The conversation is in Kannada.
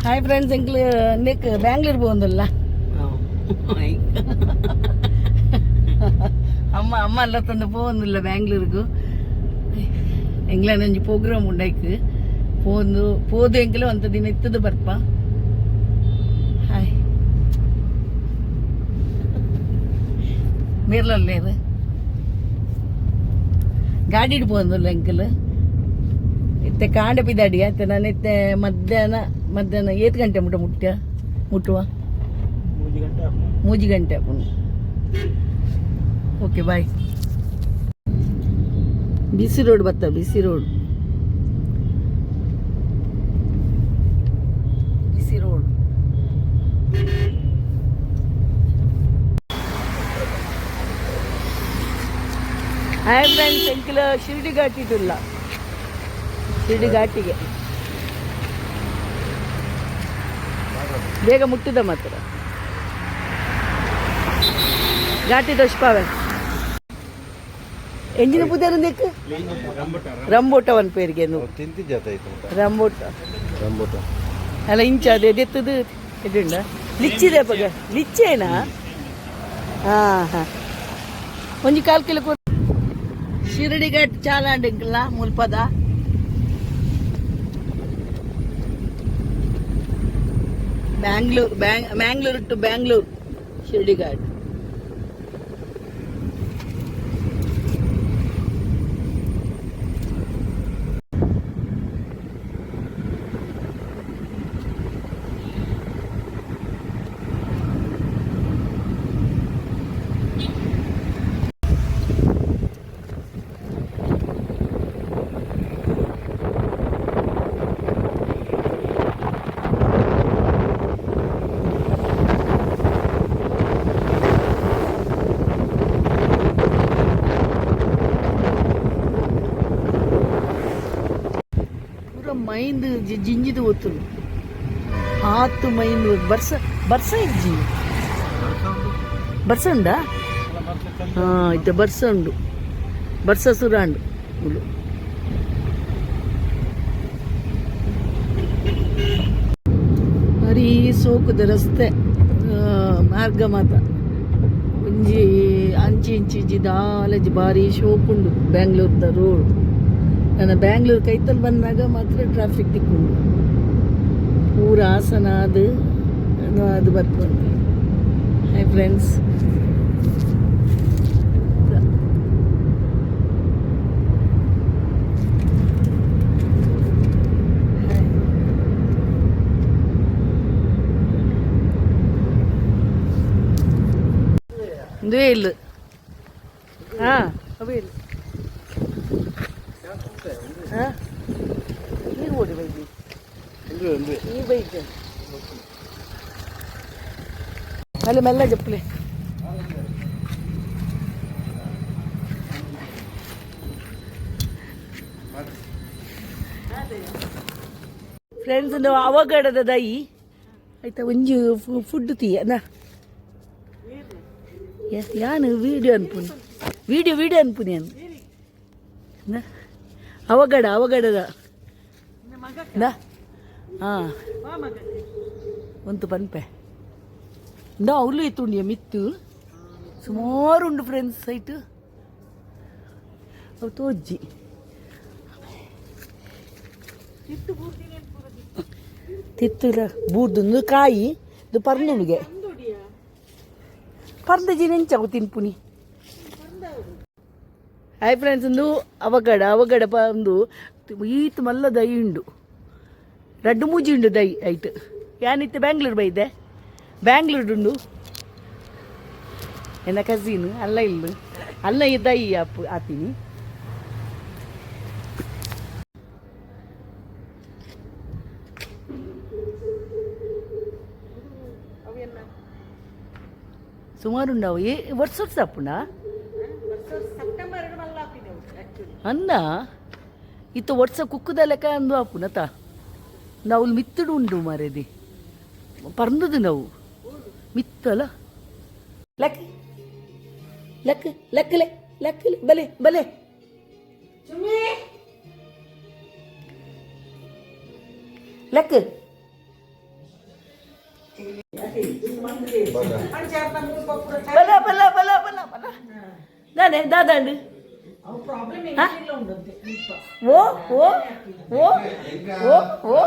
హాయ్ ఫ్రెండ్స్ ఇంక నీకు బెంగళూరు పోందుల్లా ಅಮ್ಮ ಎಲ್ಲ ತಂದು ಪೋಂದಿಲ್ಲ ಬ್ಯಾಂಗ್ಳೂರ್ಗು ಎಂಗ್ಲ ನಂಜಿ ಪ್ರೋಗ್ರಾಮ್ ಉಂಡೈಕ್ ಪೋದು ಎಂಕಲ ಒಂತ ದಿನ ಇತ್ತದ ಬರ್ಪ ಹಾಯ್ ಮೇರ್ಲಲ್ಲೇದು ಗಾಡಿ ಪೋಂದಿಲ್ಲ ಎಂಕಲ್ ಇತ್ತೆ ಕಾಂಡೆ ಪಿದಾಡಿ ಆಯ್ತು ನಾನು ಇತ್ತೆ ಮಧ್ಯಾಹ್ನ 8 ಗಂಟೆ ಮುಟ್ಟುವ 3 ಗಂಟೆ ಅಪ್ಪನು ಓಕೆ ಬಾಯ್ ಬಿಸಿ ರೋಡ್ ಬಿಸಿ ರೋಡ್ ಹಾಯ್ ಫ್ರೆಂಡ್ಸ್ ಎಂಕಿಲ ಶಿರ್ಡಿ ಘಾಟಿ ಇಟ್ಟಿಲ್ಲ ಶಿರ್ಡಿ ಘಾಟಿಗೆ ಬೇಗ ಮುಟ್ಟಿದ ಮಾತ್ರ ಘಾಟಿ ದೋಷ್ಪಾವೆ ಎಂಜಿನ ಪುದರ್ ರಂಬೋಟ ಒಂದು ಪೇರಿಗೆ ರಂಬೋಟ ಅಲ್ಲ ಇಂಚ ಅದೇ ಎತ್ತದು ಎದುಂಡ ಲಿಚ್ಚಿದೆ ಪಗ ಲಿಚ್ಚೇನಾ ಹಾಂ ಒಂಜಿ 4 ಕಿಲೋ ಶಿರಡಿ ಘಾಟ್ ಚಾಲ ಅಂಡಿಂಕಲ್ಲ ಮುಲ್ಪದ ಮ್ಯಾಂಗ್ಳೂರ್ ಟು ಬ್ಯಾಂಗ್ಳೂರ್ ಶಿರಡಿ ಘಾಟ್ ಮೈಂದು ಜಿಂಜಿದು ಒತ್ತುಲು ಆತು ಮೈಂದು ಬರ್ಸ ಇಜ್ಜಿ ಬರ್ಸ ಉಂಡಾ ಇತ್ತೆ ಬರ್ಸ ಉಂಡು ಬರ್ಸ ಸುರಾಂಡು ಬರೀ ಸೋಕುದ ರಸ್ತೆ ಮಾರ್ಗ ಮಾತ ಒಂಜಿ ಅಂಚಿ ಇಂಚಿ ದಾಲಜಿ ಭಾರಿ ಶೋಕುಂಡು ಬ್ಯಾಂಗ್ಳೂರ್ದ ರೋಡ್ ನನ್ನ ಬ್ಯಾಂಗ್ಳೂರ್ ಕೈತಲ್ಲಿ ಬಂದಾಗ ಮಾತ್ರ ಟ್ರಾಫಿಕ್ ತಿಕ್ಕೊಂಡು ಪೂರ ಹಾಸನ ಅದು ಬರ್ಕೊಂಡು ಹಾಯ್ ಫ್ರೆಂಡ್ಸ್ ಇದುವೇ ಇಲ್ಲ ಹಾಂ ಅವೇ ಇಲ್ಲ ನೀರು ಓಡಿ ಬೈದಿ ನೀರು ಬೈತೆ ಅಲ್ಲಿ ಮೆಲ್ಲ ಜಪ್ಪಲೆ ಫ್ರೆಂಡ್ಸ್ ಅವಘಡದ ದೈ ಆಯ್ತಾ ಒಂಜಿ ಫುಡ್ ತೀಯನಾ ಯಾನು ವಿಡಿಯೋ ಅನ್ಪುನಿ ವಿಡಿಯೋ ಅನ್ಪುನಿ ಅನ್ನು ಅವಘಡದ ಹಾಂ ಒಂದು ಪನ್ಪೆ ಅವಳು ಎತ್ತುಂಡಿಯ ಮಿತ್ತು ಸುಮಾರು ಉಂಡು ಫ್ರೆಂಡ್ಸ್ ಸೈಟ್ ಅವು ತೋಜ್ಜಿ ತಿತ್ತುಲ ಬೂರ್ದು ಕಾಯಿ ಇದು ಪರ್ನುಳಿಗೆ ಪರ್ದಜಿ ನೆಂಚಾವು ತಿನ್ಪುನಿ ಹಾಯ್ ಫ್ರೆಂಡ್ಸ್ ಒಂದು ಅವಘಡ ಒಂದು ಈತ್ ಮಲ್ಲ ದೈ ಉಂಡು 2 ಉಂಡು ದೈ ಐಟ್ ಯಾನಿತ್ತು ಬ್ಯಾಂಗ್ಳೂರ್ ಬೈದೆ ಬ್ಯಾಂಗ್ಳೂರುಂಡು ಎನ್ನ ಕಝೀನು ಅಲ್ಲ ಈ ದೈ ಆತೀನಿ ಸುಮಾರು ಉಂಡವು ವರ್ಷ ಅಪ್ಪುಂಡ ಅನ್ನ ಇತ್ತು ಒಟ್ಸ ಕುಕ್ಕುದ ಲೆಕ್ಕ ಅಂದು ಆಪುನತ ನಾವು ಮಿತ್ತುಡು ಉಂಡು ಮಾರೇದಿ ಪರ್ಂದದು ನಾವು ಮಿತ್ತಲ್ಲ ಲೆಕ್ಕ ಬಲೆ ಲೆಕ್ಕ బలా బలా బలా బలా బలా దానే దాదండి ఓ ఓ ఓ ఓ ఓ